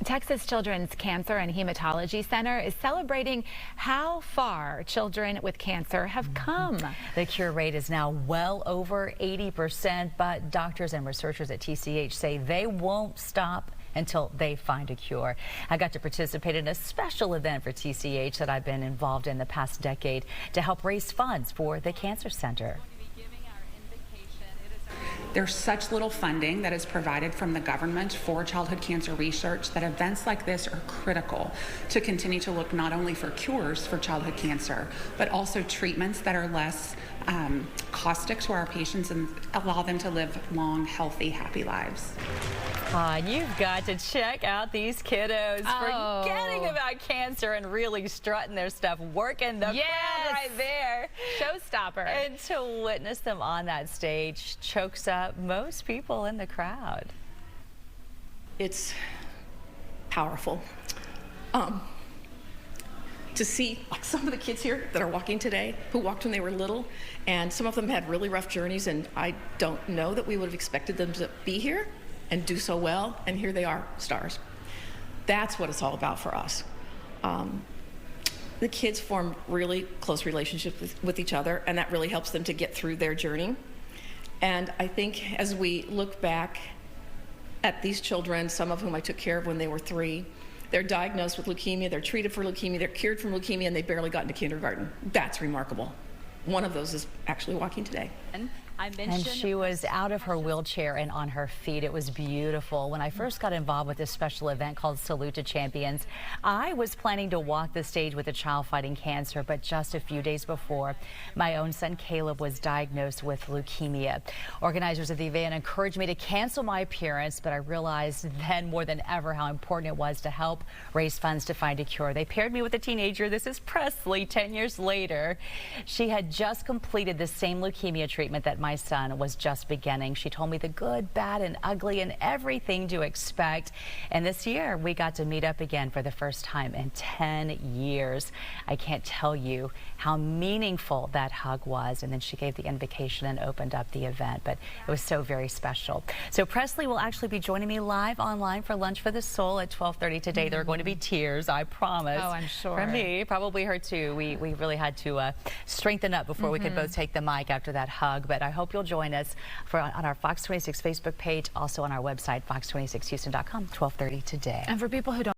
Texas Children's Cancer and Hematology Center is celebrating how far children with cancer have come. The cure rate is now well over 80%, but doctors and researchers at TCH say they won't stop until they find a cure. I got to participate in a special event for TCH that I've been involved in the past decade to help raise funds for the Cancer Center. There's such little funding that is provided from the government for childhood cancer research that events like this are critical to continue to look not only for cures for childhood cancer, but also treatments that are less caustic to our patients and allow them to live long, healthy, happy lives. You've got to check out these kiddos forgetting about cancer and really strutting their stuff, working the crowd right there. Showstopper. And to witness them on that stage chokes up most people in the crowd. It's powerful. To see like some of the kids here that are walking today, who walked when they were little, and some of them had really rough journeys, and I don't know that we would have expected them to be here and do so well, and here they are, stars. That's what it's all about for us. The kids form really close relationships with each other, and that really helps them to get through their journey. And I think as we look back at these children, some of whom I took care of when they were 3, they're diagnosed with leukemia, they're treated for leukemia, they're cured from leukemia, and they barely got into kindergarten. That's remarkable. One of those is actually walking today. And she was out of her wheelchair and on her feet. It was beautiful. When I first got involved with this special event called Salute to Champions, I was planning to walk the stage with a child fighting cancer, but just a few days before, my own son Caleb was diagnosed with leukemia. Organizers of the event encouraged me to cancel my appearance, but I realized then more than ever how important it was to help raise funds to find a cure. They paired me with a teenager. This is Presley, 10 years later. She had just completed the same leukemia treatment that my son was just beginning. She told me the good, bad, and ugly and everything to expect. And this year we got to meet up again for the first time in 10 years. I can't tell you how meaningful that hug was. And then she gave the invocation and opened up the event, but it was so very special. So Presley will actually be joining me live online for Lunch for the Soul at 12:30 today. There are going to be tears, I promise. Oh, I'm sure. From me, probably her too. We really had to strengthen up before we could both take the mic after that hug. But I hope you'll join us on our Fox 26 Facebook page, also on our website, fox26houston.com, 12:30 today. And for people who don't